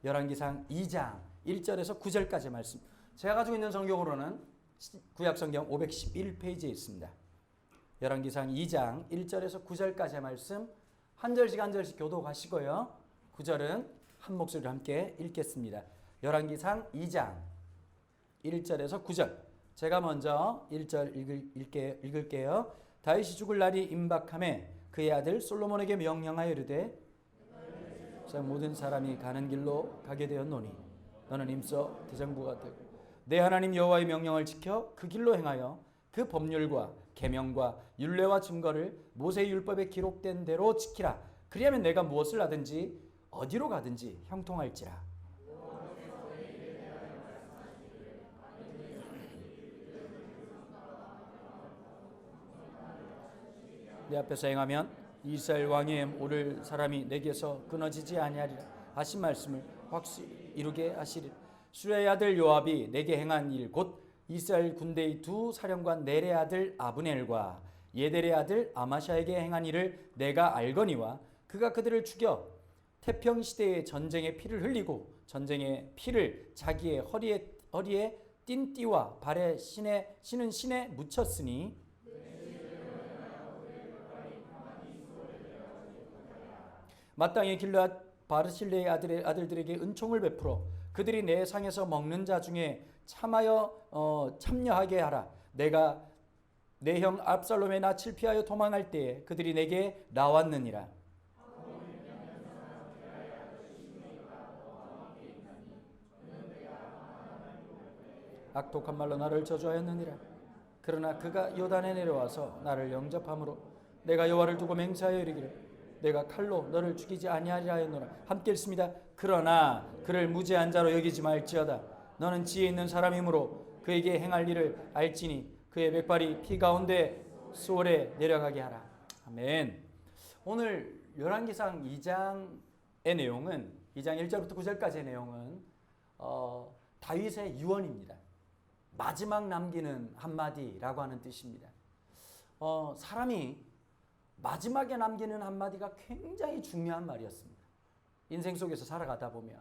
열왕기상 2장 1절에서 9절까지 말씀. 제가 가지고 있는 성경으로는 구약성경 511페이지에 있습니다. 열왕기상 2장 1절에서 9절까지의 말씀 한 절씩 한 절씩 교독하시고요. 9절은 한 목소리로 함께 읽겠습니다. 열왕기상 2장 1절에서 9절. 제가 먼저 1절 읽을게요. 다윗이 죽을 날이 임박함에 그의 아들 솔로몬에게 명령하여 이르되 모든 사람이 가는 길로 가게 되었노니 너는 힘써 대장부가 되고 내 하나님 여호와의 명령을 지켜 그 길로 행하여 그 법률과 계명과 율례와 증거를 모세의 율법에 기록된 대로 지키라. 그리하면 내가 무엇을 하든지 어디로 가든지 형통할지라. 내 앞에서 행하면 이스라엘 왕위에 오를 사람이 내게서 끊어지지 아니하리라 하신 말씀을 확실히 이루게 하시리라. 수레의 아들 요압이 내게 행한 일 곧 이스라엘 군대의 두 사령관 넬의 아들 아브넬과 예델의 아들 아마샤에게 행한 일을 내가 알거니와 그가 그들을 죽여 태평시대의 전쟁의 피를 흘리고 전쟁의 피를 자기의 허리에 띤 띠와 발에 신은 신에 묻혔으니 마땅히 길르앗 바르실레의 아들들에게 은총을 베풀어 그들이 내 상에서 먹는 자 중에 참여하게 하라. 내가 내 형 압살롬의 낯을 피하여 도망할 때에 그들이 내게 나왔느니라. 악독한 말로 나를 저주하였느니라. 그러나 그가 요단에 내려와서 나를 영접함으로 내가 여호와를 두고 맹세하여 이르기를 내가 칼로 너를 죽이지 아니하리라 하였노라. 함께 읽습니다. 그러나 그를 무죄한 자로 여기지 말지어다. 너는 지혜 있는 사람이므로 그에게 행할 일을 알지니 그의 백발이 피 가운데 수월에 내려가게 하라. 아멘. 오늘 열왕기상 2장의 내용은 2장 1절부터 9절까지의 내용은 다윗의 유언입니다. 마지막 남기는 한마디라고 하는 뜻입니다. 사람이 마지막에 남기는 한마디가 굉장히 중요한 말이었습니다. 인생 속에서 살아가다 보면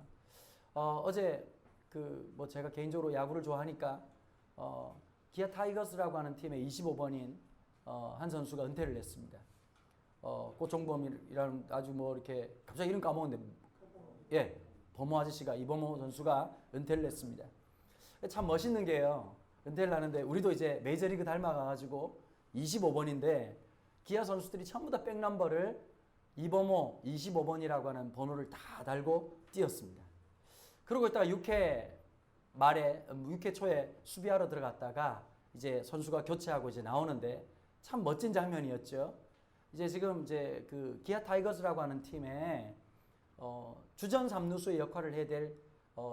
어제 제가 개인적으로 야구를 좋아하니까 기아 타이거스라고 하는 팀의 25번인 한 선수가 은퇴를 했습니다. 고총범이라는 아주 이렇게 갑자기 이름 까먹었는데 범호 아저씨가 이범호 선수가 은퇴를 했습니다. 참 멋있는 게요. 은퇴를 하는데 우리도 이제 메이저리그 닮아가가지고 25번인데 기아 선수들이 전부 다 백넘버를 이범호 25번이라고 하는 번호를 다 달고 뛰었습니다. 그러고 있다가 6회 초에 수비하러 들어갔다가 이제 선수가 교체하고 이제 나오는데 참 멋진 장면이었죠. 지금 그 기아 타이거스라고 하는 팀에 주전 3루수의 역할을 해야 될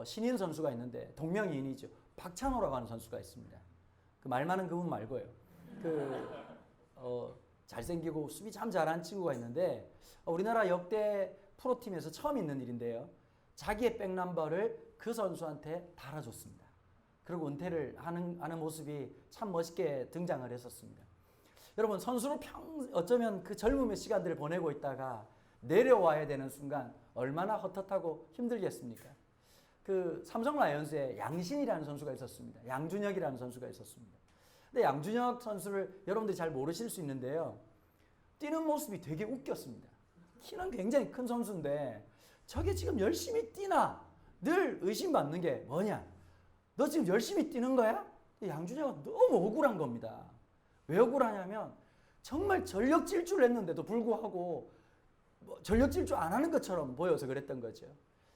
신인 선수가 있는데 동명이인이죠. 박찬호라고 하는 선수가 있습니다. 그 말 많은 그분 말고요. 잘생기고 수비 참 잘하는 친구가 있는데 우리나라 역대 프로팀에서 처음 있는 일인데요. 자기의 백넘버를 그 선수한테 달아줬습니다. 그리고 은퇴를 하는 모습이 참 멋있게 등장을 했었습니다. 여러분 선수로 어쩌면 그 젊음의 시간들을 보내고 있다가 내려와야 되는 순간 얼마나 헛헛하고 힘들겠습니까? 그 삼성 라이온즈에 양신이라는 선수가 있었습니다. 양준혁이라는 선수가 있었습니다. 근데 양준혁 선수를 여러분들이 잘 모르실 수 있는데요. 뛰는 모습이 되게 웃겼습니다. 키는 굉장히 큰 선수인데 저게 지금 열심히 뛰나 늘 의심받는 게 뭐냐? 너 지금 열심히 뛰는 거야? 양준혁은 너무 억울한 겁니다. 왜 억울하냐면 정말 전력 질주를 했는데도 불구하고 전력 질주 안 하는 것처럼 보여서 그랬던 거죠.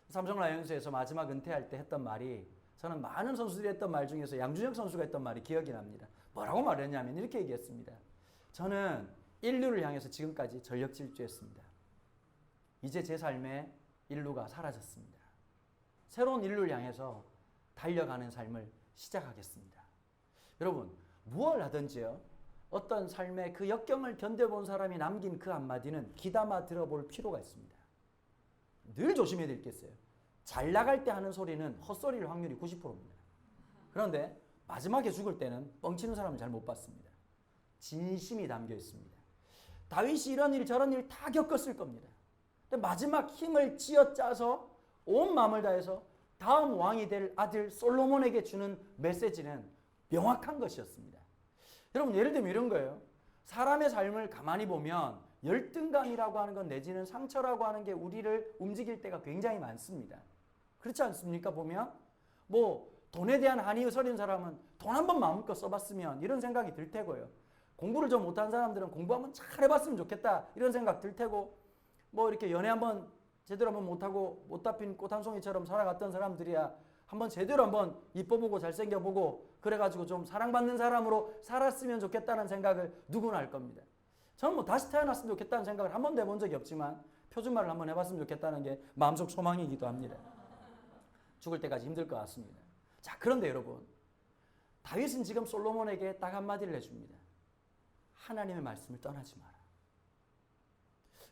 삼성 라이온즈에서 마지막 은퇴할 때 했던 말이 저는 많은 선수들이 했던 말 중에서 양준혁 선수가 했던 말이 기억이 납니다. 뭐라고 말했냐면 이렇게 얘기했습니다. 저는 인류를 향해서 지금까지 전력 질주했습니다. 이제 제 삶에 인류가 사라졌습니다. 새로운 인류를 향해서 달려가는 삶을 시작하겠습니다. 여러분 무엇을 하든지요. 어떤 삶의 그 역경을 견뎌본 사람이 남긴 그 한마디는 귀담아 들어볼 필요가 있습니다. 늘 조심해야 될 게 있어요. 잘 나갈 때 하는 소리는 헛소리일 확률이 90%입니다. 그런데 마지막에 죽을 때는 뻥치는 사람을 잘 못 봤습니다. 진심이 담겨 있습니다. 다윗이 이런 일 저런 일 다 겪었을 겁니다. 근데 마지막 힘을 쥐어짜서 온 마음을 다해서 다음 왕이 될 아들 솔로몬에게 주는 메시지는 명확한 것이었습니다. 여러분, 예를 들면 이런 거예요. 사람의 삶을 가만히 보면 열등감이라고 하는 건, 내지는 상처라고 하는 게 우리를 움직일 때가 굉장히 많습니다. 그렇지 않습니까? 보면 뭐 돈에 대한 한이 서린 사람은 돈 한번 마음껏 써봤으면 이런 생각이 들 테고요. 공부를 좀 못한 사람들은 공부 한번 잘 해봤으면 좋겠다 이런 생각 들 테고, 뭐 이렇게 연애 한번 제대로 한번 못하고 못다 핀 꽃 한 송이처럼 살아갔던 사람들이야 한번 제대로 한번 이뻐보고 잘생겨보고 그래가지고 좀 사랑받는 사람으로 살았으면 좋겠다는 생각을 누구나 할 겁니다. 저는 뭐 다시 태어났으면 좋겠다는 생각을 한 번도 해본 적이 없지만 표준말을 한번 해봤으면 좋겠다는 게 마음속 소망이기도 합니다. 죽을 때까지 힘들 것 같습니다. 자, 그런데 여러분, 다윗은 지금 솔로몬에게 딱 한마디를 해줍니다. 하나님의 말씀을 떠나지 마라.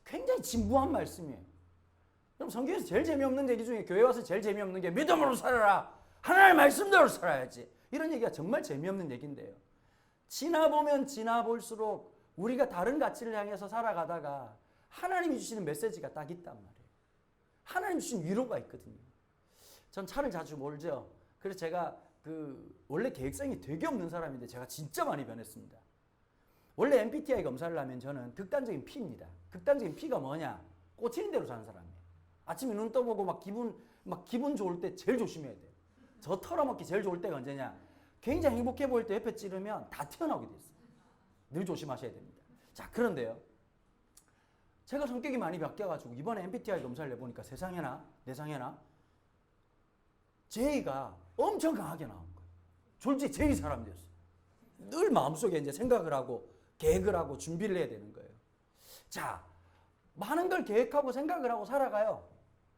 굉장히 진부한 말씀이에요. 그럼 성경에서 제일 재미없는 얘기 중에, 교회 와서 제일 재미없는 게 믿음으로 살아라, 하나님의 말씀대로 살아야지, 이런 얘기가 정말 재미없는 얘기인데요. 지나보면 지나볼수록 우리가 다른 가치를 향해서 살아가다가 하나님이 주시는 메시지가 딱 있단 말이에요. 하나님 주신 위로가 있거든요. 전 차를 자주 몰죠. 그래서 제가 원래 계획성이 되게 없는 사람인데 제가 진짜 많이 변했습니다. 원래 MBTI 검사를 하면 저는 극단적인 P입니다. 극단적인 P가 뭐냐? 꽂히는 대로 사는 사람이에요. 아침에 눈 떠보고 막 기분 좋을 때 제일 조심해야 돼요. 저 털어먹기 제일 좋을 때가 언제냐? 굉장히 행복해 보일 때 옆에 찌르면 다 튀어나오게 돼 있어요. 늘 조심하셔야 됩니다. 자, 그런데요. 제가 성격이 많이 바뀌어가지고 이번에 MBTI 검사를 내보니까 세상에나 J가 엄청 강하게 나온 거예요. 졸지 J 사람이 됐어요. 늘 마음속에 이제 생각을 하고 계획을 하고 준비를 해야 되는 거예요. 자, 많은 걸 계획하고 생각을 하고 살아가요.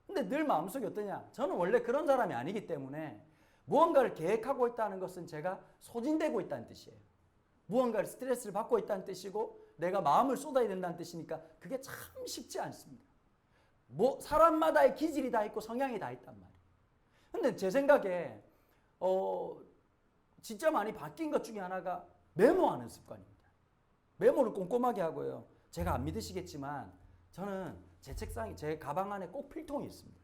근데 늘 마음속이 어떠냐? 저는 원래 그런 사람이 아니기 때문에 무언가를 계획하고 있다는 것은 제가 소진되고 있다는 뜻이에요. 무언가를 스트레스를 받고 있다는 뜻이고 내가 마음을 쏟아야 된다는 뜻이니까 그게 참 쉽지 않습니다. 뭐 사람마다의 기질이 다 있고 성향이 다 있단 말이에요. 근데 제 생각에 진짜 많이 바뀐 것 중에 하나가 메모하는 습관입니다. 메모를 꼼꼼하게 하고요. 제가 안 믿으시겠지만 저는 제 가방 안에 꼭 필통이 있습니다.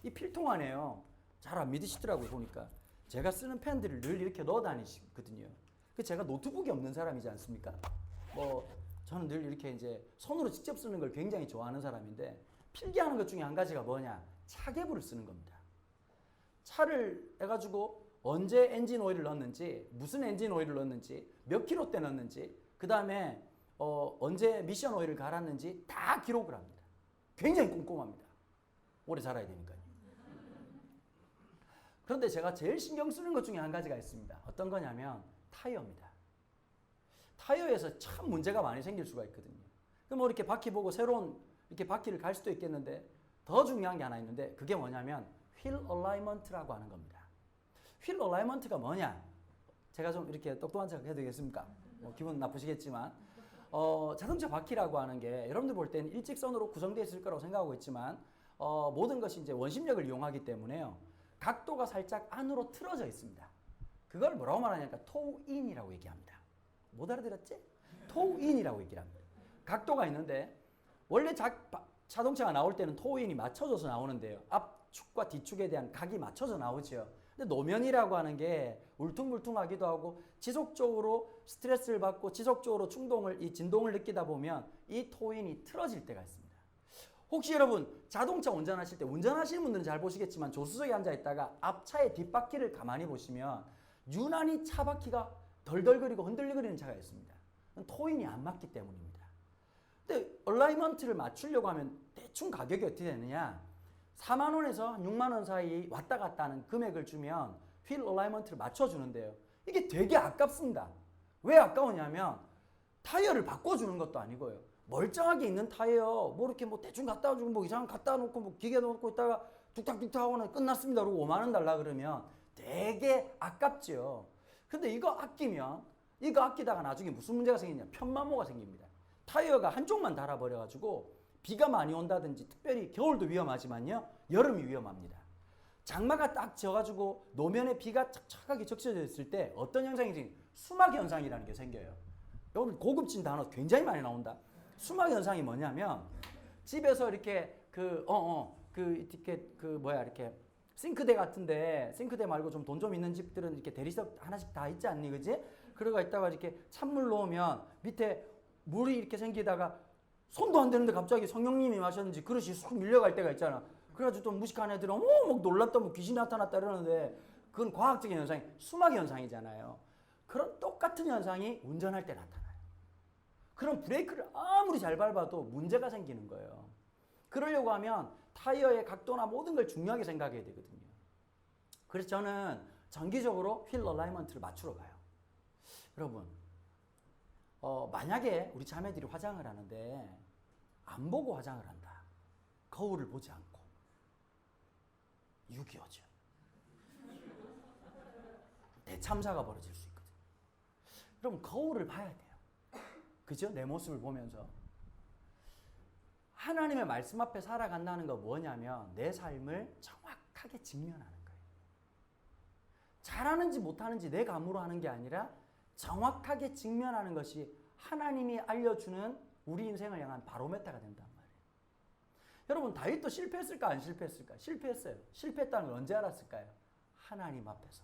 이 필통 안에요. 잘 안 믿으시더라고요. 보니까 제가 쓰는 펜들을 늘 이렇게 넣어 다니시거든요. 제가 노트북이 없는 사람이지 않습니까? 저는 늘 이렇게 이제 손으로 직접 쓰는 걸 굉장히 좋아하는 사람인데, 필기하는 것 중에 한 가지가 뭐냐? 차계부를 쓰는 겁니다. 차를 해가지고 언제 엔진 오일을 넣었는지, 무슨 엔진 오일을 넣었는지, 몇 킬로대 넣었는지, 그 다음에 언제 미션 오일을 갈았는지 다 기록을 합니다. 굉장히 꼼꼼합니다. 오래 살아야 되니까요. 그런데 제가 제일 신경 쓰는 것 중에 한 가지가 있습니다. 어떤 거냐면 타이어입니다. 타이어에서 참 문제가 많이 생길 수가 있거든요. 그럼 뭐 이렇게 바퀴 보고 새로운 이렇게 바퀴를 갈 수도 있겠는데, 더 중요한 게 하나 있는데 그게 뭐냐면 휠 얼라이먼트라고 하는 겁니다. 휠 얼라이먼트가 뭐냐? 제가 좀 이렇게 똑똑한 척 해도 되겠습니까? 기분 나쁘시겠지만 자동차 바퀴라고 하는 게 여러분들 볼 때는 일직선으로 구성되어 있을 거라고 생각하고 있지만 모든 것이 이제 원심력을 이용하기 때문에요. 각도가 살짝 안으로 틀어져 있습니다. 그걸 뭐라고 말하냐니까 토우인이라고 얘기합니다. 못 알아들었지? 토우인이라고 얘기를 합니다. 각도가 있는데 원래 자동차가 나올 때는 토우인이 맞춰져서 나오는데요. 앞축과 뒤축에 대한 각이 맞춰져 나오죠. 근데 노면이라고 하는 게 울퉁불퉁하기도 하고 지속적으로 스트레스를 받고 지속적으로 진동을 느끼다 보면 이 토우인이 틀어질 때가 있습니다. 혹시 여러분 자동차 운전하실 때, 운전하시는 분들은 잘 보시겠지만 조수석에 앉아 있다가 앞차의 뒷바퀴를 가만히 보시면 유난히 차 바퀴가 덜덜거리고 흔들리거리는 차가 있습니다. 토인이 안 맞기 때문입니다. 근데 얼라이먼트를 맞추려고 하면 대충 가격이 어떻게 되느냐? 4만 원에서 한 6만 원 사이 왔다 갔다 하는 금액을 주면 휠 얼라이먼트를 맞춰주는데요. 이게 되게 아깝습니다. 왜 아까우냐면 타이어를 바꿔주는 것도 아니고요. 멀쩡하게 있는 타이어 이렇게 대충 갖다 주고 이상한 갖다 놓고 기계 놓고 있다가 뚝딱뚝딱 하고는 끝났습니다. 그러고 5만 원 달라 그러면 되게 아깝죠. 근데 이거 아끼다가 나중에 무슨 문제가 생기냐? 편마모가 생깁니다. 타이어가 한쪽만 달아버려가지고 비가 많이 온다든지, 특별히 겨울도 위험하지만요, 여름이 위험합니다. 장마가 딱 져가지고 노면에 비가 착착하게 적셔져 있을 때 어떤 현상이 생겨요? 수막 현상이라는 게 생겨요. 여러분 고급진 단어 굉장히 많이 나온다. 수막 현상이 뭐냐면 집에서 이렇게 이렇게 싱크대 같은데 싱크대 말고 좀 돈 좀 있는 집들은 이렇게 대리석 하나씩 다 있지 않니, 그지? 그러고 있다가 이렇게 찬물 넣으면 밑에 물이 이렇게 생기다가 손도 안 되는데 갑자기 성령님이 마셨는지 그릇이 쑥 밀려갈 때가 있잖아. 그래가지고 좀 무식한 애들은 어머 막 놀랐다, 뭐 귀신이 나타났다 이러는데 그건 과학적인 현상이 수막 현상이잖아요. 그런 똑같은 현상이 운전할 때 나타나요. 그럼 브레이크를 아무리 잘 밟아도 문제가 생기는 거예요. 그러려고 하면 타이어의 각도나 모든 걸 중요하게 생각해야 되거든요. 그래서 저는 정기적으로 휠 얼라이먼트를 맞추러 가요. 여러분, 만약에 우리 자매들이 화장을 하는데 안 보고 화장을 한다. 거울을 보지 않고. 6.25죠. 대참사가 벌어질 수 있거든요. 그럼 거울을 봐야 돼요. 그죠? 내 모습을 보면서. 하나님의 말씀 앞에 살아간다는 건 뭐냐면 내 삶을 정확하게 직면하는 거예요. 잘하는지 못하는지 내 감으로 하는 게 아니라 정확하게 직면하는 것이 하나님이 알려주는 우리 인생을 향한 바로메타가 된단 말이에요. 여러분, 다윗도 실패했을까 안 실패했을까? 실패했어요. 실패했다는 걸 언제 알았을까요? 하나님 앞에서.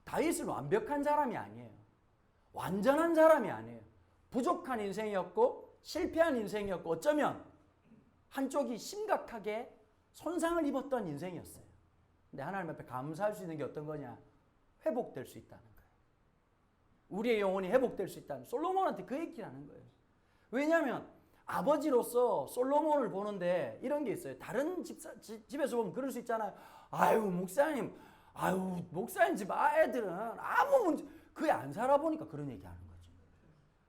다윗은 완벽한 사람이 아니에요. 완전한 사람이 아니에요. 부족한 인생이었고 실패한 인생이었고 어쩌면 한쪽이 심각하게 손상을 입었던 인생이었어요. 근데 하나님 앞에 감사할 수 있는 게 어떤 거냐? 회복될 수 있다는 거예요. 우리의 영혼이 회복될 수 있다는, 솔로몬한테 그 얘기를 하는 거예요. 왜냐하면 아버지로서 솔로몬을 보는데 이런 게 있어요. 다른 집에서 보면 그럴 수 있잖아요. 목사님 집 애들은 아무 문제, 그게 안 살아보니까 그런 얘기 하는 거죠.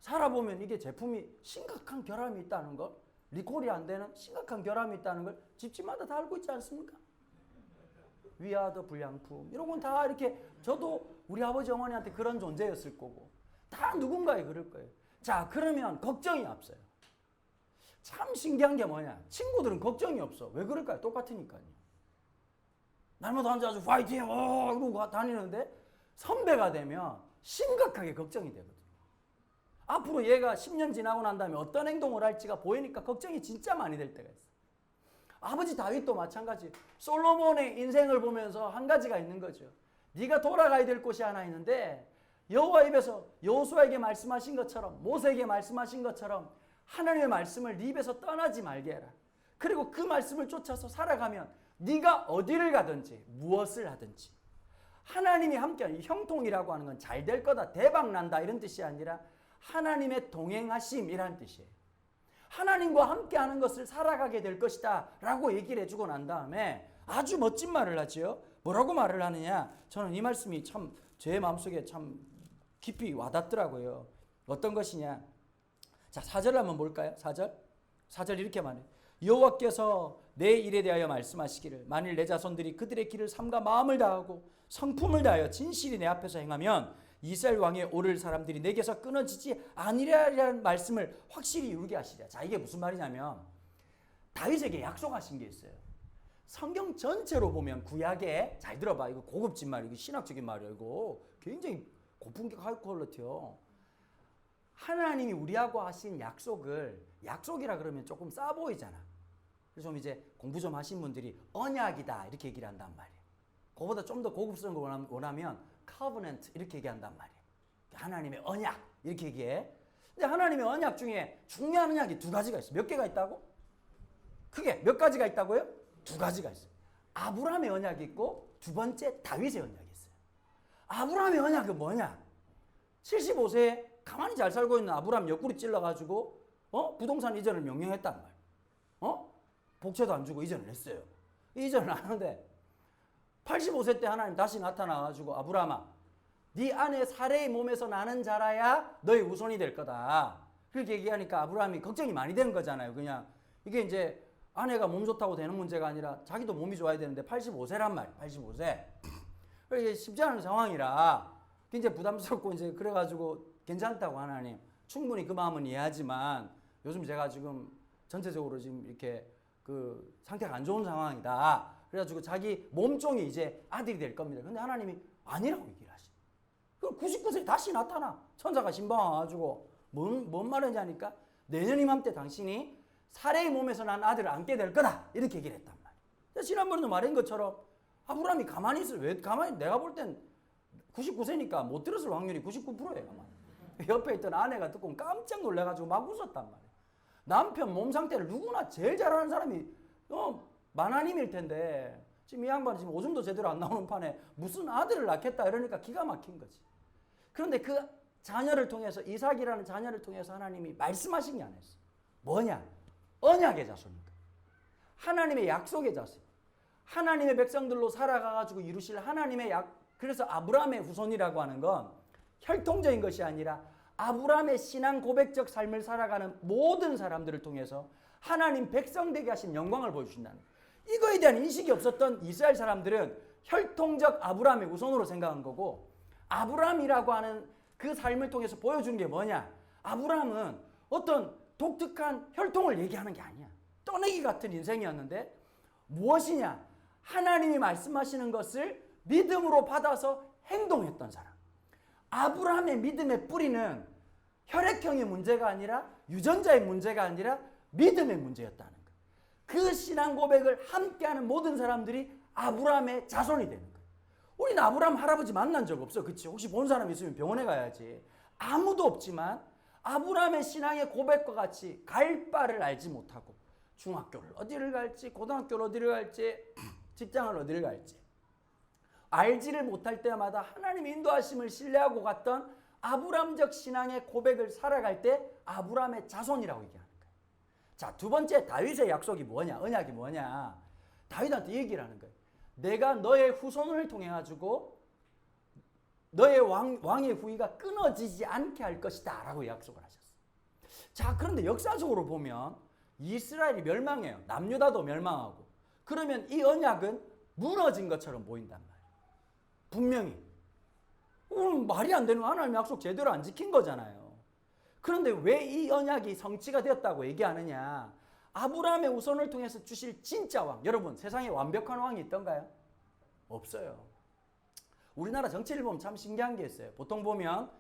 살아보면 이게 제품이 심각한 결함이 있다는 걸, 리콜이 안 되는 심각한 결함이 있다는 걸 집집마다 다 알고 있지 않습니까? 위아더 불량품 이런 건 다 이렇게, 저도 우리 아버지 어머니한테 그런 존재였을 거고 다 누군가에 그럴 거예요. 자, 그러면 걱정이 앞서요. 참 신기한 게 뭐냐? 친구들은 걱정이 없어. 왜 그럴까요? 똑같으니까요. 날마다 앉아서 파이팅! 이러고 다니는데 선배가 되면 심각하게 걱정이 되거든요. 앞으로 얘가 10년 지나고 난 다음에 어떤 행동을 할지가 보이니까 걱정이 진짜 많이 될 때가 있어요. 아버지 다윗도 마찬가지. 솔로몬의 인생을 보면서 한 가지가 있는 거죠. 네가 돌아가야 될 곳이 하나 있는데 여호와 입에서 여호수아에게 말씀하신 것처럼, 모세에게 말씀하신 것처럼 하나님의 말씀을 네 입에서 떠나지 말게 해라. 그리고 그 말씀을 쫓아서 살아가면 네가 어디를 가든지 무엇을 하든지 하나님이 함께하는, 형통이라고 하는 건 잘 될 거다, 대박 난다 이런 뜻이 아니라 하나님의 동행하심이라는 뜻이에요. 하나님과 함께하는 것을 살아가게 될 것이다 라고 얘기를 해주고 난 다음에 아주 멋진 말을 하죠. 뭐라고 말을 하느냐? 저는 이 말씀이 참 제 마음속에 참 깊이 와닿더라고요. 어떤 것이냐? 자, 4절 한번 볼까요? 4절 이렇게 말해요. 여호와께서 내 일에 대하여 말씀하시기를 만일 내 자손들이 그들의 길을 삼가 마음을 다하고 성품을 다하여 진실이 내 앞에서 행하면 이스라엘 왕에 오를 사람들이 내게서 끊어지지 아니라라는 말씀을 확실히 이루게 하시리라. 자, 이게 무슨 말이냐면 다윗에게 약속하신 게 있어요. 성경 전체로 보면 구약에, 잘 들어봐, 이거 고급진 말이고 신학적인 말이에요. 이거 굉장히 고품격 하이 퀄리티요. 하나님이 우리하고 하신 약속을, 약속이라 그러면 조금 싸 보이잖아. 그래서 좀 이제 공부 좀 하신 분들이 언약이다 이렇게 얘기를 한단 말이에요. 그거보다 좀 더 고급스러운 거 원하면 covenant 이렇게 얘기한단 말이에요. 하나님의 언약 이렇게 얘기해. 근데 하나님의 언약 중에 중요한 언약이 두 가지가 있어요. 몇 개가 있다고? 크게 몇 가지가 있다고요? 두 가지가 있어요. 아브라함의 언약이 있고 두 번째 다윗의 언약이 있어요. 아브라함의 언약은 뭐냐? 75세에 가만히 잘 살고 있는 아브라함 옆구리 찔러가지고 부동산 이전을 명령했단 말이에요. 복채도 안 주고 이전을 했어요. 이전을 안 하는데 85세 때 하나님 다시 나타나가지고 아브라함아, 네 아내 사레의 몸에서 나는 자라야 너의 후손이 될 거다. 그렇게 얘기하니까 아브라함이 걱정이 많이 되는 거잖아요. 그냥 이게 이제 아내가 몸 좋다고 되는 문제가 아니라 자기도 몸이 좋아야 되는데 85세란 말이에요. 85세. 이게 쉽지 않은 상황이라 굉장히 부담스럽고 이제 그래가지고 괜찮다고 하나님. 충분히 그 마음은 이해하지만 요즘 제가 지금 전체적으로 지금 이렇게 그 상태가 안 좋은 상황이다. 그래가지고 자기 몸종이 이제 아들이 될 겁니다. 근데 하나님이 아니라고 얘기를 하시죠. 그럼 99세에 다시 나타나. 천사가 신방 와가지고 뭔 말인지 아니까 내년 이맘때 당신이 사레의 몸에서 난 아들을 안게 될 거다. 이렇게 얘기를 했단 말이에요. 지난번에도 말한 것처럼 아브라함이 가만히 있을, 왜 가만히, 내가 볼 땐 99세니까 못 들었을 확률이 99%예요. 아마. 옆에 있던 아내가 듣고 깜짝 놀래가지고 막 웃었단 말이에요. 남편 몸 상태를 누구나 제일 잘 아는 사람이 만하님일 텐데 지금 이 양반이 지금 오줌도 제대로 안 나오는 판에 무슨 아들을 낳겠다 이러니까 기가 막힌 거지. 그런데 그 자녀를 통해서, 이삭이라는 자녀를 통해서 하나님이 말씀하신 게 아니었어. 뭐냐? 언약의 자손입니다. 하나님의 약속의 자손. 하나님의 백성들로 살아가가지고 이루실 하나님의 그래서 아브라함의 후손이라고 하는 건 혈통적인 것이 아니라 아브라함의 신앙 고백적 삶을 살아가는 모든 사람들을 통해서 하나님 백성 되게 하신 영광을 보여주신다는 거예요. 이거에 대한 인식이 없었던 이스라엘 사람들은 혈통적 아브라함의 후손으로 생각한 거고, 아브라함이라고 하는 그 삶을 통해서 보여주는 게 뭐냐? 아브라함은 어떤 독특한 혈통을 얘기하는 게 아니야. 떠내기 같은 인생이었는데 무엇이냐? 하나님이 말씀하시는 것을 믿음으로 받아서 행동했던 사람. 아브라함의 믿음의 뿌리는 혈액형의 문제가 아니라 유전자의 문제가 아니라 믿음의 문제였다는 거예요. 그 신앙 고백을 함께하는 모든 사람들이 아브라함의 자손이 되는 거예요. 우리는 아브라함 할아버지 만난 적 없어. 그치? 혹시 본 사람 있으면 병원에 가야지. 아무도 없지만 아브라함의 신앙의 고백과 같이 갈 바를 알지 못하고 중학교를 어디를 갈지, 고등학교를 어디를 갈지, 직장을 어디를 갈지 알지를 못할 때마다 하나님의 인도하심을 신뢰하고 갔던 아브라함적 신앙의 고백을 살아갈 때 아브라함의 자손이라고 얘기하는 거예요. 자, 두 번째, 다윗의 약속이 뭐냐? 언약이 뭐냐? 다윗한테 얘기를 하는 거예요. 내가 너의 후손을 통해 가지고 너의 왕의 후위가 끊어지지 않게 할 것이다 라고 약속을 하셨어요. 자, 그런데 역사적으로 보면 이스라엘이 멸망해요. 남유다도 멸망하고. 그러면 이 언약은 무너진 것처럼 보인단 말이에요. 분명히. 말이 안 되는 하나님의 약속 제대로 안 지킨 거잖아요. 그런데 왜 이 언약이 성취가 되었다고 얘기하느냐? 아브라함의 후손을 통해서 주실 진짜 왕. 여러분, 세상에 완벽한 왕이 있던가요? 없어요. 우리나라 정치를 보면 참 신기한 게 있어요. 보통 보면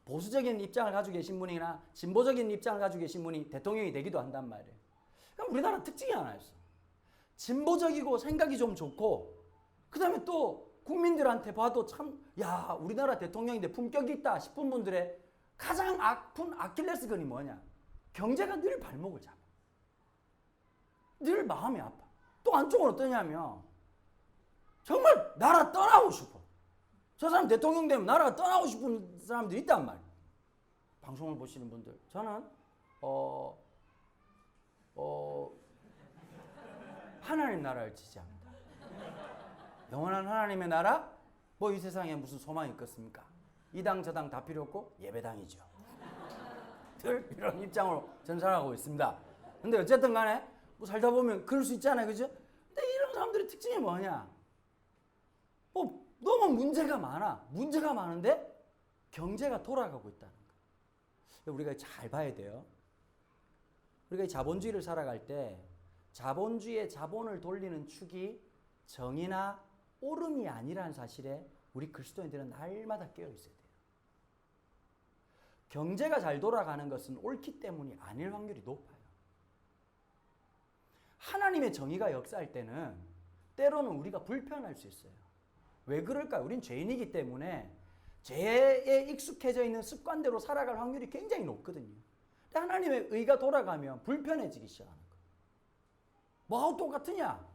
보수적인 입장을 가지고 계신 분이나 진보적인 입장을 가지고 계신 분이 대통령이 되기도 한단 말이에요. 그럼 우리나라 특징이 하나 있어. 진보적이고 생각이 좀 좋고, 그 다음에 또 국민들한테 봐도 참, 야, 우리나라 대통령인데 품격이 있다 싶은 분들의 가장 아픈 아킬레스건이 뭐냐? 경제가 늘 발목을 잡아. 늘 마음이 아파. 또 한쪽은 어떠냐면 정말 나라 떠나고 싶어. 저 사람 대통령 되면 나라가 떠나고 싶은 사람들이 있단 말이에요. 방송을 보시는 분들. 저는 하나님 나라를 지지합니다. 영원한 하나님의 나라? 뭐 이 세상에 무슨 소망이 있겠습니까? 이 당 저 당 다 필요 없고 예배당이죠. 늘 이런 입장으로 전살하고 있습니다. 근데 어쨌든 간에 뭐 살다 보면 그럴 수 있잖아요. 그죠? 근데 이런 사람들의 특징이 뭐냐? 뭐 너무 문제가 많아. 문제가 많은데 경제가 돌아가고 있다는 거. 우리가 잘 봐야 돼요. 우리가 이 자본주의를 살아갈 때 자본주의의 자본을 돌리는 축이 정의나 옳음이 아니라는 사실에 우리 그리스도인들은 날마다 깨어 있어야 돼요. 경제가 잘 돌아가는 것은 옳기 때문이 아닐 확률이 높아요. 하나님의 정의가 역사할 때는 때로는 우리가 불편할 수 있어요. 왜 그럴까요? 우린 죄인이기 때문에 죄에 익숙해져 있는 습관대로 살아갈 확률이 굉장히 높거든요. 근데 하나님의 의가 돌아가면 불편해지기 시작하는 거예요. 뭐하고 똑같으냐?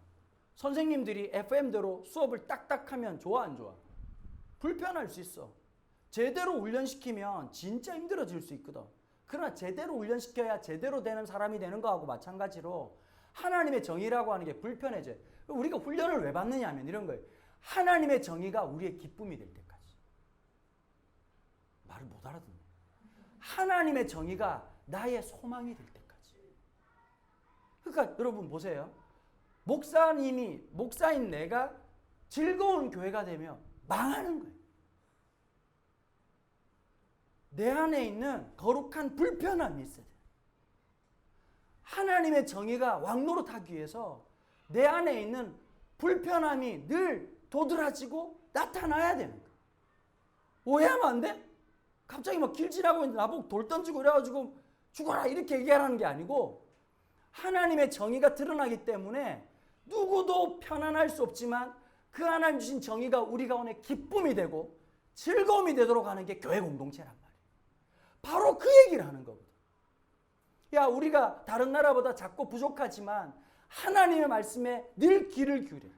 선생님들이 FM대로 수업을 딱딱하면 좋아 안 좋아? 불편할 수 있어. 제대로 훈련시키면 진짜 힘들어질 수 있거든. 그러나 제대로 훈련시켜야 제대로 되는 사람이 되는 거하고 마찬가지로 하나님의 정의라고 하는 게 불편해져요. 우리가 훈련을 왜 받느냐 하면 이런 거예요. 하나님의 정의가 우리의 기쁨이 될 때까지. 말을 못 알아듣네. 하나님의 정의가 나의 소망이 될 때까지. 그러니까 여러분 보세요. 목사인 내가 즐거운 교회가 되면 망하는 거예요. 내 안에 있는 거룩한 불편함이 있어야 돼요. 하나님의 정의가 왕노릇하기 위해서 내 안에 있는 불편함이 늘 도드라지고 나타나야 되는 거예요. 오해하면 안 돼? 갑자기 막 길 지나고 있는데 나보고 돌 던지고 이래가지고 죽어라 이렇게 얘기하라는 게 아니고 하나님의 정의가 드러나기 때문에 누구도 편안할 수 없지만 그 하나님 주신 정의가 우리 가운데 기쁨이 되고 즐거움이 되도록 하는 게 교회 공동체란 말이에요. 바로 그 얘기를 하는 거거든. 야, 우리가 다른 나라보다 작고 부족하지만 하나님의 말씀에 늘 귀를 기울여라.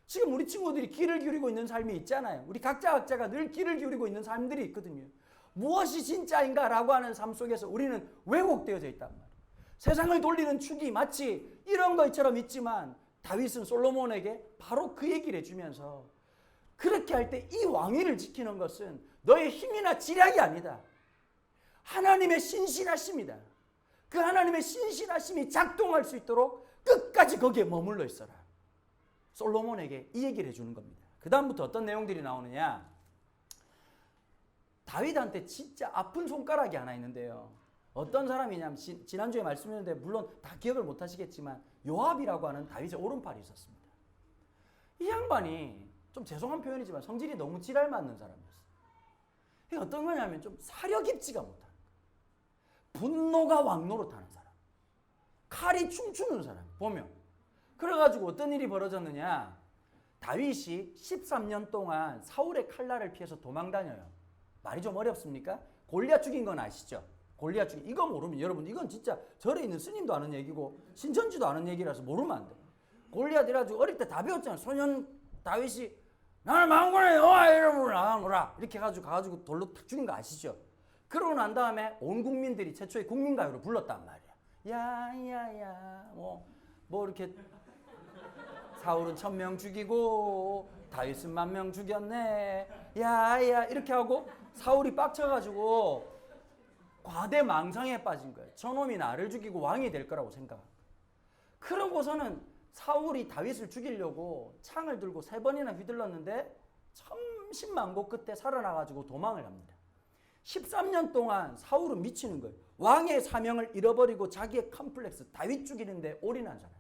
지금 우리 친구들이 귀를 기울이고 있는 삶이 있잖아요. 우리 각자가 늘 귀를 기울이고 있는 삶들이 있거든요. 무엇이 진짜인가 라고 하는 삶 속에서 우리는 왜곡되어져 있단 말이에요. 세상을 돌리는 축이 마치 이런 것처럼 있지만 다윗은 솔로몬에게 바로 그 얘기를 해주면서 그렇게 할 때 이 왕위를 지키는 것은 너의 힘이나 지략이 아니다. 하나님의 신실하심이다. 그 하나님의 신실하심이 작동할 수 있도록 끝까지 거기에 머물러 있어라. 솔로몬에게 이 얘기를 해주는 겁니다. 그 다음부터 어떤 내용들이 나오느냐. 다윗한테 진짜 아픈 손가락이 하나 있는데요. 어떤 사람이냐면 지난주에 말씀드렸는데 물론 다 기억을 못 하시겠지만 요압이라고 하는 다윗의 오른팔이 있었습니다. 이 양반이 좀 죄송한 표현이지만 성질이 너무 지랄 맞는 사람이었어요. 이게 어떤 거냐면 좀 사려 깊지가 못한 거예요. 분노가 왕노릇하는 사람. 칼이 춤추는 사람. 보면. 그래가지고 어떤 일이 벌어졌느냐. 다윗이 13년 동안 사울의 칼날을 피해서 도망다녀요. 말이 좀 어렵습니까? 골리앗 죽인 건 아시죠? 골리앗 죽인 이거 모르면 여러분 이건 진짜 절에 있는 스님도 아는 얘기고 신천지도 아는 얘기라서 모르면 안 돼. 골리앗 이래가지고 어릴 때 다 배웠잖아요. 소년 다윗이 나는 만군의 여호와 이름으로 나가노라 이렇게 해가지고 가가지고 돌로 탁 죽인 거 아시죠? 그러고 난 다음에 온 국민들이 최초의 국민가요로 불렀단 말이야. 야야야 뭐 이렇게 사울은 1000명 죽이고 다윗은 10,000명 죽였네. 야야 이렇게 하고 사울이 빡쳐가지고 과대망상에 빠진 거예요. 저놈이 나를 죽이고 왕이 될 거라고 생각하고. 그러고서는 사울이 다윗을 죽이려고 창을 들고 3번이나 휘둘렀는데 천신만고 끝에 살아나가지고 도망을 합니다. 13년 동안 사울은 미치는 거예요. 왕의 사명을 잃어버리고 자기의 컴플렉스 다윗 죽이는데 올인한 사람.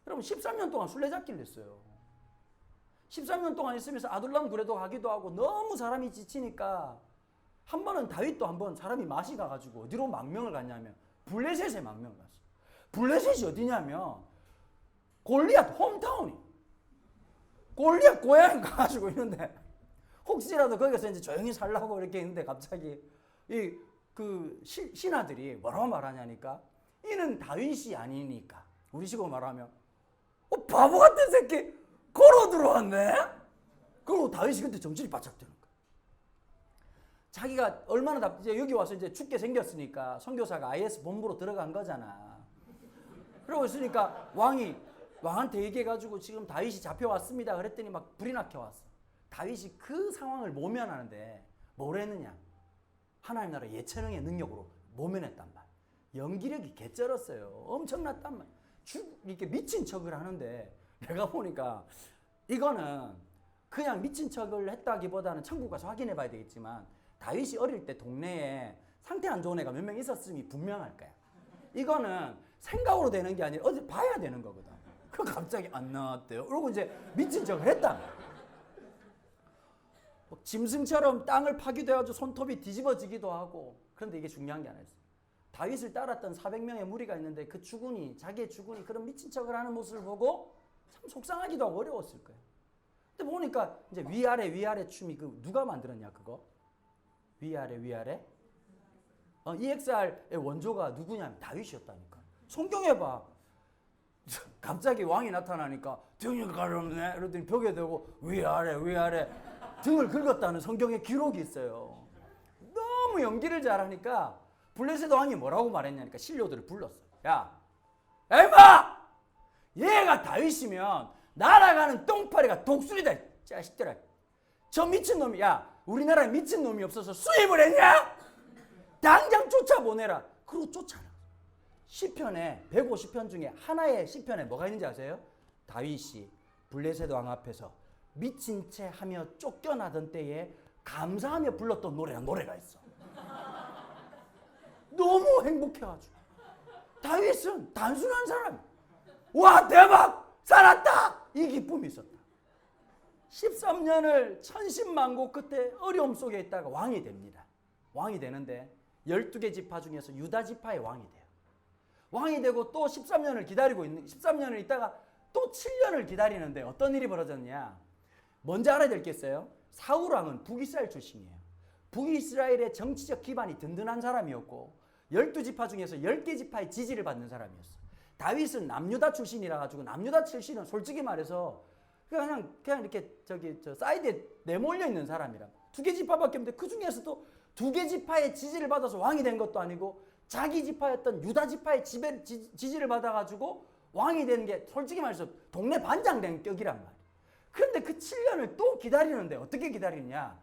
여러분 13년 동안 술래잡기를 했어요. 13년 동안 있으면서 아둘람 굴에도 가기도 하고 너무 사람이 지치니까 한 번은 다윗도 한 번 사람이 맛이 가가지고 어디로 망명을 갔냐면 블레셋에 망명을 갔어요. 블레셋이 어디냐면 골리앗 홈타운이. 골리앗 고향 가가지고 있는데 혹시라도 거기서 이제 조용히 살라고 이렇게 있는데 갑자기 그 신하들이 뭐라고 말하냐니까 이는 다윗이 아니니까 우리식으로 말하면 바보 같은 새끼 걸어 들어왔네. 그리고 다윗이 그때 정신이 바짝 드는 거야. 자기가 얼마나 이제 여기 와서 이제 죽게 생겼으니까 선교사가 IS 본부로 들어간 거잖아. 그러고 있으니까 왕한테 얘기해가지고 지금 다윗이 잡혀왔습니다. 그랬더니 막 불이 나켜왔어. 다윗이 그 상황을 모면하는데 뭘 했느냐? 하나님 나라 예체능의 능력으로 모면했단 말. 연기력이 개쩔었어요. 엄청났단 말. 이렇게 미친 척을 하는데 내가 보니까 이거는 그냥 미친 척을 했다기보다는 천국 가서 확인해 봐야 되겠지만 다윗이 어릴 때 동네에 상태 안 좋은 애가 몇 명 있었음이 분명할 거야. 이거는 생각으로 되는 게 아니라 어디 봐야 되는 거거든. 그 갑자기 안 나왔대요. 그러고 이제 미친 척을 했다. 짐승처럼 땅을 파기도 해가지고 손톱이 뒤집어지기도 하고. 그런데 이게 중요한 게 아니었어요. 다윗을 따랐던 400명의 무리가 있는데 그 자기의 주군이 그런 미친 척을 하는 모습을 보고 참 속상하기도 하고 어려웠을 거예요. 근데 보니까 이제 위아래 춤이 누가 만들었냐 그거? 위아래 EXR의 원조가 누구냐면 다윗이었다니까. 성경에 봐. 갑자기 왕이 나타나니까 등이 가렵네 이러더니 벽에 대고 위아래 등을 긁었다는 성경의 기록이 있어요. 너무 연기를 잘하니까 블레셋 왕이 뭐라고 말했냐니까 신료들을 불렀어. 야 임마 얘가 다윗이면 날아가는 똥파리가 독수리다 자식들아. 저 미친놈이 우리나라에 미친놈이 없어서 수입을 했냐? 당장 쫓아보내라. 그리고 쫓아라. 시편에 150편 중에 하나의 시편에 뭐가 있는지 아세요? 다윗이 블레셋 왕 앞에서 미친 채 하며 쫓겨나던 때에 감사하며 불렀던 노래가 있어. 너무 행복해가지고. 다윗은 단순한 사람. 와 대박 살았다 이 기쁨이 있었다. 13년을 천신만고 끝에 어려움 속에 있다가 왕이 됩니다. 왕이 되는데 12개 지파 중에서 유다 지파의 왕이 돼요. 왕이 되고 또 13년을 기다리고 있는 13년을 있다가 또 7년을 기다리는데 어떤 일이 벌어졌냐? 먼저 알아야 될 게 있어요. 사울 왕은 북이스라엘 출신이에요. 북이스라엘의 정치적 기반이 든든한 사람이었고 12지파 중에서 10개 지파의 지지를 받는 사람이었어. 다윗은 남유다 출신이라 가지고 남유다 출신은 솔직히 말해서 그냥 이렇게 사이드에 내몰려 있는 사람이라. 2개 지파밖에 없는데 그 중에서도 2개 지파의 지지를 받아서 왕이 된 것도 아니고 자기 지파였던 유다 지파의 지지를 받아가지고 왕이 되는 게 솔직히 말해서 동네 반장 된 격이란 말이야. 그런데 그 7년을 또 기다리는데 어떻게 기다리느냐?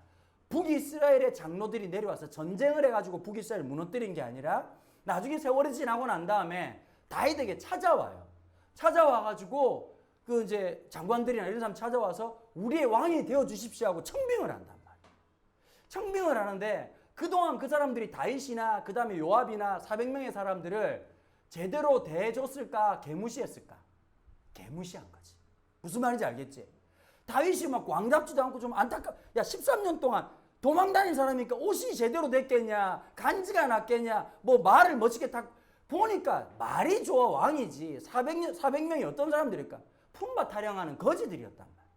북이스라엘의 장로들이 내려와서 전쟁을 해가지고 북이스라엘을 무너뜨린 게 아니라 나중에 세월이 지나고 난 다음에 다윗에게 찾아와요. 찾아와가지고 그 이제 장관들이나 이런 사람 찾아와서 우리의 왕이 되어 주십시오 하고 청빙을 한단 말이에요. 청빙을 하는데 그동안 그 사람들이 다윗이나 그 다음에 요압이나 400명의 사람들을 제대로 대해줬을까? 개무시했을까? 개무시한 거지. 무슨 말인지 알겠지? 다윗이 막 왕답지도 않고 좀 안타깝. 야 13년 동안 도망다닌 사람이니까 옷이 제대로 됐겠냐? 간지가 났겠냐? 뭐 말을 멋지게 딱 보니까 말이 좋아 왕이지. 400명이 어떤 사람들일까? 품바 타령하는 거지들이었단 말이야.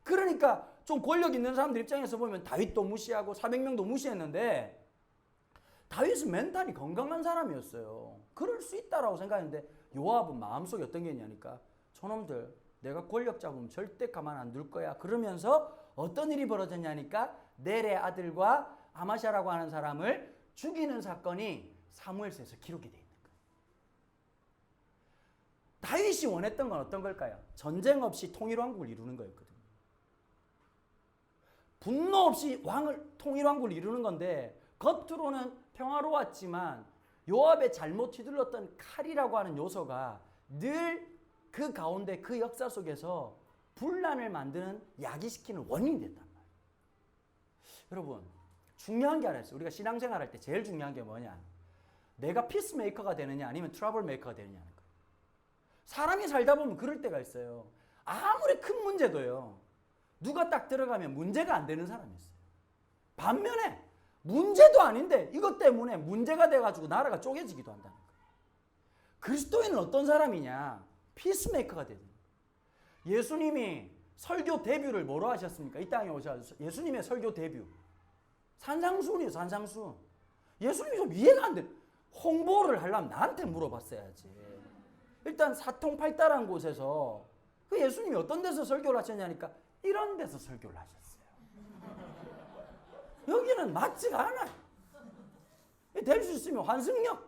그러니까 좀 권력 있는 사람들 입장에서 보면 다윗도 무시하고 400명도 무시했는데 다윗은 멘탈이 건강한 사람이었어요. 그럴 수 있다라고 생각했는데 요압은 마음속에 어떤 게 있냐니까 저놈들 내가 권력 잡으면 절대 가만 안 둘 거야. 그러면서 어떤 일이 벌어졌냐니까 넬의 아들과 아마샤라고 하는 사람을 죽이는 사건이 사무엘서에서 기록이 돼 있는 거예요. 다윗이 원했던 건 어떤 걸까요? 전쟁 없이 통일왕국을 이루는 거였거든요. 분노 없이 통일왕국을 이루는 건데 겉으로는 평화로웠지만 요압의 잘못 휘둘렀던 칼이라고 하는 요소가 늘 그 가운데 그 역사 속에서 분란을 만드는 야기시키는 원인이 됐단 말이에요. 여러분 중요한 게 하나 있어요. 우리가 신앙생활 할 때 제일 중요한 게 뭐냐? 내가 피스메이커가 되느냐 아니면 트러블 메이커가 되느냐는 거예요. 사람이 살다 보면 그럴 때가 있어요. 아무리 큰 문제도요. 누가 딱 들어가면 문제가 안 되는 사람이 있어요. 반면에 문제도 아닌데 이것 때문에 문제가 돼가지고 나라가 쪼개지기도 한다는 거예요. 그리스도인은 어떤 사람이냐? 피스메이커가 되는 거예요. 예수님이 설교 데뷔를 뭐로 하셨습니까? 이 땅에 오셔서 예수님의 설교 데뷔 산상수훈이에요. 산상수훈. 예수님이 좀 이해가 안 돼. 홍보를 하려면 나한테 물어봤어야지. 일단 사통팔달한 곳에서 그 예수님이 어떤 데서 설교를 하셨냐니까 이런 데서 설교를 하셨어요. 여기는 맞지가 않아요. 될 수 있으면 환승역,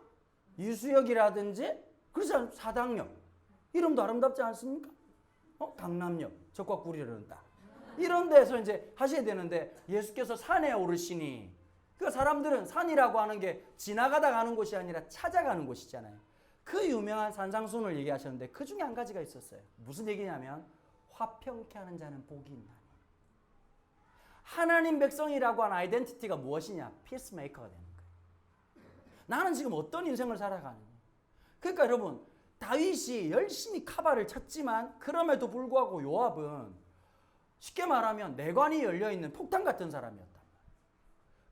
이수역이라든지 그래서 사당역 이름도 아름답지 않습니까? 강남역, 적과 구리를 흔다. 이런 데서 이제 하셔야 되는데 예수께서 산에 오르시니 그 사람들은 산이라고 하는 게 지나가다 가는 곳이 아니라 찾아가는 곳이잖아요. 그 유명한 산상수훈을 얘기하셨는데 그 중에 한 가지가 있었어요. 무슨 얘기냐면 화평케 하는 자는 복이 있나니. 하나님 백성이라고 하는 아이덴티티가 무엇이냐? 피스메이커가 되는 거예요. 나는 지금 어떤 인생을 살아가느냐. 그러니까 여러분 다윗이 열심히 카바를 쳤지만 그럼에도 불구하고 요압은 쉽게 말하면 내관이 열려있는 폭탄 같은 사람이었다.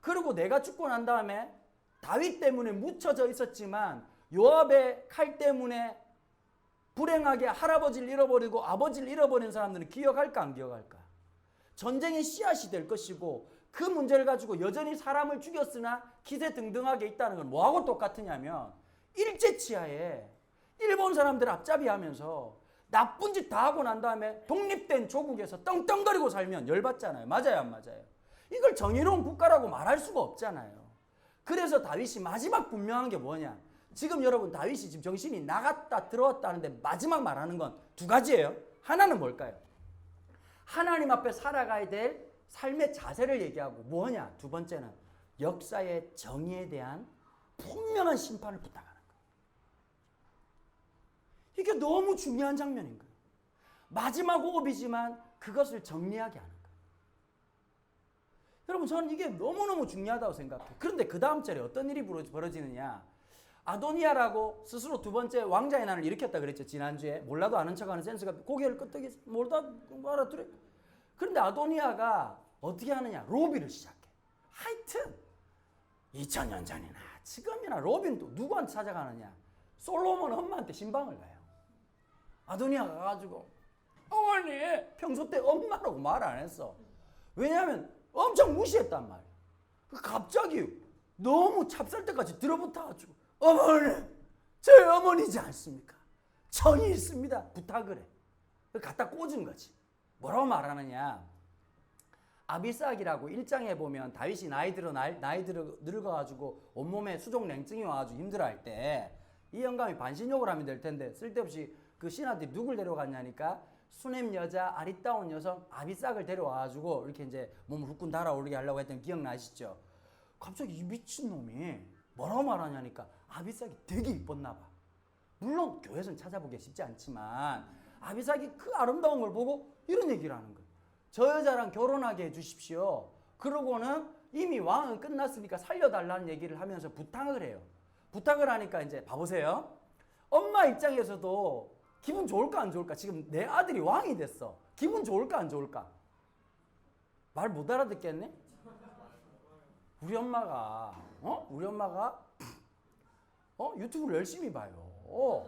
그리고 내가 죽고 난 다음에 다윗 때문에 묻혀져 있었지만 요압의 칼 때문에 불행하게 할아버지를 잃어버리고 아버지를 잃어버린 사람들은 기억할까 안 기억할까? 전쟁의 씨앗이 될 것이고 그 문제를 가지고 여전히 사람을 죽였으나 기세등등하게 있다는 건 뭐하고 똑같으냐면 일제치하에 일본 사람들 앞잡이하면서 나쁜 짓 다 하고 난 다음에 독립된 조국에서 떵떵거리고 살면 열받잖아요. 맞아요 안 맞아요? 이걸 정의로운 국가라고 말할 수가 없잖아요. 그래서 다윗이 마지막 분명한 게 뭐냐? 지금 여러분 다윗이 지금 정신이 나갔다 들어왔다 하는데 마지막 말하는 건 두 가지예요. 하나는 뭘까요? 하나님 앞에 살아가야 될 삶의 자세를 얘기하고 뭐냐? 두 번째는 역사의 정의에 대한 분명한 심판을 부탁하는 거예요. 이게 너무 중요한 장면인 거예요. 마지막 호흡이지만 그것을 정리하게 하는 거예요. 여러분 저는 이게 너무너무 중요하다고 생각해요. 그런데 그 다음 절에 어떤 일이 벌어지느냐? 아도니아라고 스스로 두 번째 왕자의 난을 일으켰다 그랬죠. 지난주에. 몰라도 아는 척하는 센스가 고개를 끄덕이서 몰다 알아들어. 그런데 아도니아가 어떻게 하느냐? 로비를 시작해. 하여튼 2000년 전이나 지금이나 로비는 또 누구한테 찾아가느냐? 솔로몬 엄마한테 신방을 가요. 아도니아가 가가지고 어머니 평소 때 엄마라고 말 안 했어. 왜냐하면 엄청 무시했단 말이야. 갑자기 너무 찹쌀때까지 들어붙어가지고 어머니 저희 어머니지 않습니까? 정이 있습니다. 부탁을 해. 갖다 꽂은 거지. 뭐라고 말하느냐. 아비삭이라고 1장에 보면 다윗이 나이 들어 늙어가지고 온몸에 수족 냉증이 와가지고 힘들어할 때 이 영감이 반신욕을 하면 될 텐데 쓸데없이 그 신하들이 누굴 데려갔냐니까 수냄 여자 아리따운 여성 아비삭을 데려와가지고 이렇게 이제 몸을 후끈 달아오르게 하려고 했던 기억나시죠? 갑자기 이 미친놈이 뭐라고 말하냐니까 아비삭이 되게 이뻤나 봐. 물론 교회에서는 찾아보기 쉽지 않지만 아비삭이 그 아름다운 걸 보고 이런 얘기를 하는 거예요. 저 여자랑 결혼하게 해주십시오. 그러고는 이미 왕은 끝났으니까 살려달라는 얘기를 하면서 부탁을 해요. 부탁을 하니까 이제 봐보세요. 엄마 입장에서도 기분 좋을까 안 좋을까? 지금 내 아들이 왕이 됐어. 기분 좋을까 안 좋을까? 말 못 알아듣겠네? 우리 엄마가 유튜브를 열심히 봐요.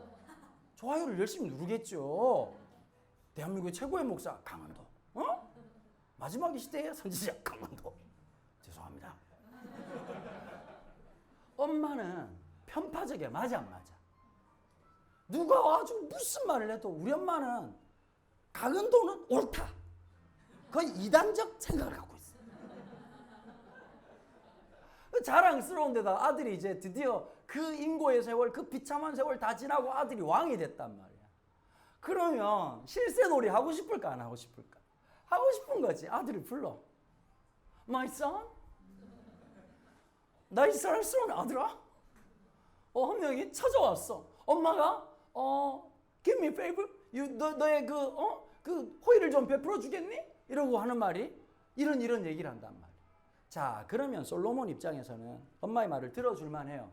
좋아요를 열심히 누르겠죠. 대한민국의 최고의 목사 강원도. 마지막의 시대의 선지자 강원도. 죄송합니다. 엄마는 편파적이야. 맞아 안 맞아? 누가 와가지고 무슨 말을 해도 우리 엄마는 강원도는 옳다. 거의 이단적 생각을 갖고 있어. 자랑스러운 데다 아들이 이제 드디어 그 인고의 세월, 그 비참한 세월 다 지나고 아들이 왕이 됐단 말이야. 그러면 실세놀이 하고 싶을까 안 하고 싶을까? 하고 싶은 거지. 아들을 불러. My son? 나의 사랑스러운 아들아? 한 명이 찾아왔어. 엄마가 give me favor? 너의 그 호의를 좀 베풀어 주겠니? 이러고 하는 말이 이런 얘기를 한단 말이야. 자, 그러면 솔로몬 입장에서는 엄마의 말을 들어줄만 해요.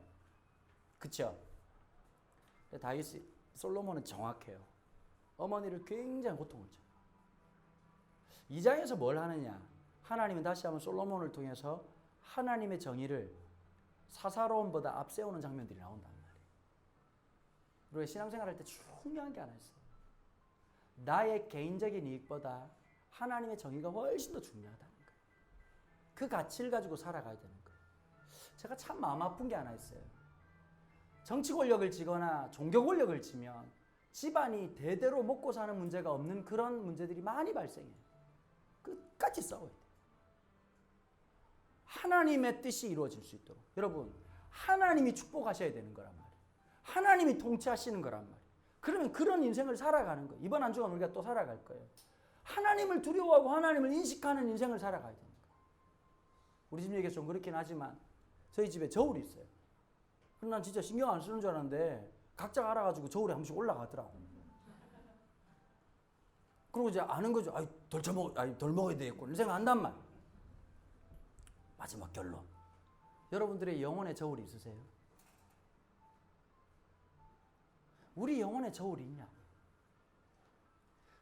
그쵸? 다윗이 솔로몬은 정확해요. 어머니를 굉장히 고통을 줘요. 2장에서 뭘 하느냐? 하나님은 다시 한번 솔로몬을 통해서 하나님의 정의를 사사로움보다 앞세우는 장면들이 나온단 말이에요. 우리가 신앙생활 할 때 중요한 게 하나 있어요. 나의 개인적인 이익보다 하나님의 정의가 훨씬 더 중요하다는 거예요. 그 가치를 가지고 살아가야 되는 거예요. 제가 참 마음 아픈 게 하나 있어요. 정치 권력을 쥐거나 종교 권력을 쥐면 집안이 대대로 먹고 사는 문제가 없는 그런 문제들이 많이 발생해요. 끝까지 싸워야 돼요. 하나님의 뜻이 이루어질 수 있도록. 여러분, 하나님이 축복하셔야 되는 거란 말이에요. 하나님이 통치하시는 거란 말이에요. 그러면 그런 인생을 살아가는 거예요. 이번 한 주간 우리가 또 살아갈 거예요. 하나님을 두려워하고 하나님을 인식하는 인생을 살아가야 되는 거예요. 우리 집 얘기가 좀 그렇긴 하지만 저희 집에 저울이 있어요. 그럼 난 진짜 신경 안 쓰는 줄 알았는데 각자가 알아가지고 저울에 한 번씩 올라가더라고. 그리고 이제 아는 거죠. 덜 먹어야 되겠고 이런 생각 한단 말. 마지막 결론. 여러분들의 영혼의 저울이 있으세요? 우리 영혼의 저울이 있냐?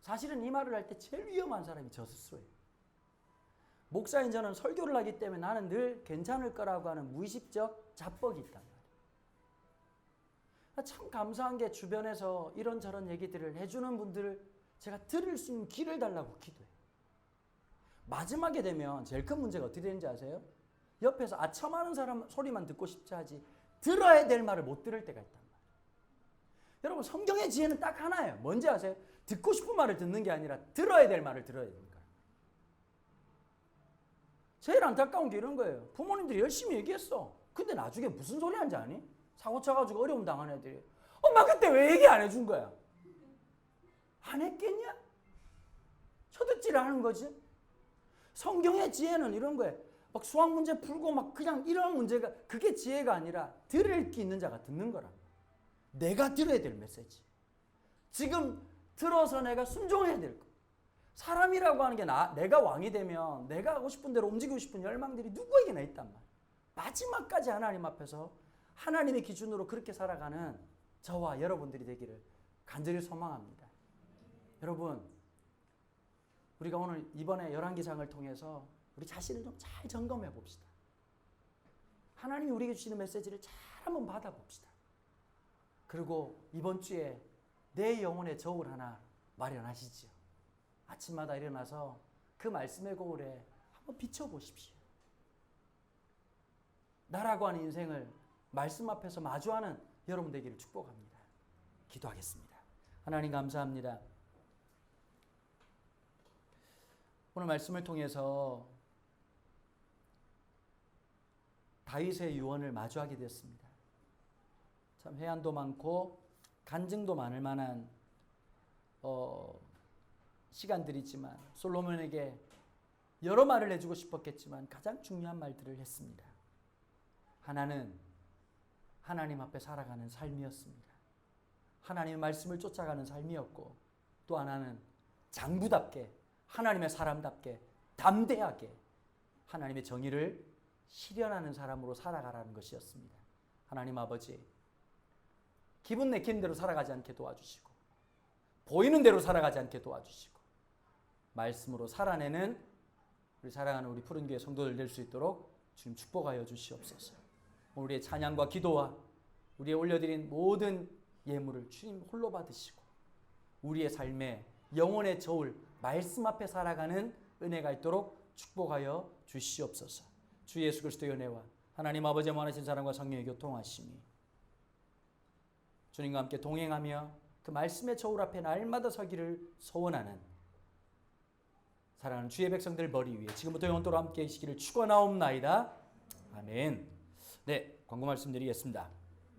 사실은 이 말을 할 때 제일 위험한 사람이 저 스스로예요. 목사인 저는 설교를 하기 때문에 나는 늘 괜찮을 거라고 하는 무의식적 자뻑이 있단 말이에요. 참 감사한 게 주변에서 이런저런 얘기들을 해주는 분들을 제가 들을 수 있는 길을 달라고 기도해요. 마지막에 되면 제일 큰 문제가 어떻게 되는지 아세요? 옆에서 아첨하는 사람 소리만 듣고 싶지 하지 들어야 될 말을 못 들을 때가 있단 말이에요. 여러분, 성경의 지혜는 딱 하나예요. 뭔지 아세요? 듣고 싶은 말을 듣는 게 아니라 들어야 될 말을 들어야 됩니다. 제일 안타까운 게 이런 거예요. 부모님들이 열심히 얘기했어. 근데 나중에 무슨 소리 하는지 아니? 사고 쳐가지고 어려움 당한 애들이 엄마 그때 왜 얘기 안 해준 거야? 안 했겠냐? 쳐듣지를 않은 거지. 성경의 지혜는 이런 거예요. 막 수학 문제 풀고 막 그냥 이런 문제가 그게 지혜가 아니라 들을 게 있는 자가 듣는 거라. 내가 들어야 될 메시지. 지금 들어서 내가 순종해야 될 거. 사람이라고 하는 게 내가 왕이 되면 내가 하고 싶은 대로 움직이고 싶은 열망들이 누구에게나 있단 말이야. 마지막까지 하나님 앞에서 하나님의 기준으로 그렇게 살아가는 저와 여러분들이 되기를 간절히 소망합니다. 여러분, 우리가 오늘 이번에 열왕기상을 통해서 우리 자신을 좀 잘 점검해 봅시다. 하나님이 우리에게 주시는 메시지를 잘 한번 받아봅시다. 그리고 이번 주에 내 영혼의 저울 하나 마련하시지요. 아침마다 일어나서 그 말씀의 거울에 한번 비춰보십시오. 나라고 하는 인생을 말씀 앞에서 마주하는 여러분 되기를 축복합니다. 기도하겠습니다. 하나님 감사합니다. 오늘 말씀을 통해서 다윗의 유언을 마주하게 됐습니다. 참 해안도 많고 간증도 많을 만한 시간들이지만 솔로몬에게 여러 말을 해주고 싶었겠지만 가장 중요한 말들을 했습니다. 하나는 하나님 앞에 살아가는 삶이었습니다. 하나님의 말씀을 쫓아가는 삶이었고, 또 하나는 장부답게 하나님의 사람답게 담대하게 하나님의 정의를 실현하는 사람으로 살아가라는 것이었습니다. 하나님 아버지, 기분 내키는 대로 살아가지 않게 도와주시고, 보이는 대로 살아가지 않게 도와주시고, 말씀으로 살아내는 우리 사랑하는 우리 푸른교회 성도들 될 수 있도록 주님 축복하여 주시옵소서. 우리의 찬양과 기도와 우리의 올려드린 모든 예물을 주님 홀로 받으시고, 우리의 삶에 영혼의 저울 말씀 앞에 살아가는 은혜가 있도록 축복하여 주시옵소서. 주 예수 그리스도의 은혜와 하나님 아버지의 무한하신 사랑과 성령의 교통하심이 주님과 함께 동행하며 그 말씀의 저울 앞에 날마다 서기를 소원하는 사랑하는 주의 백성들 머리 위에 지금부터 영원토록 함께 계시기를 축원하옵나이다. 아멘. 네, 광고 말씀드리겠습니다.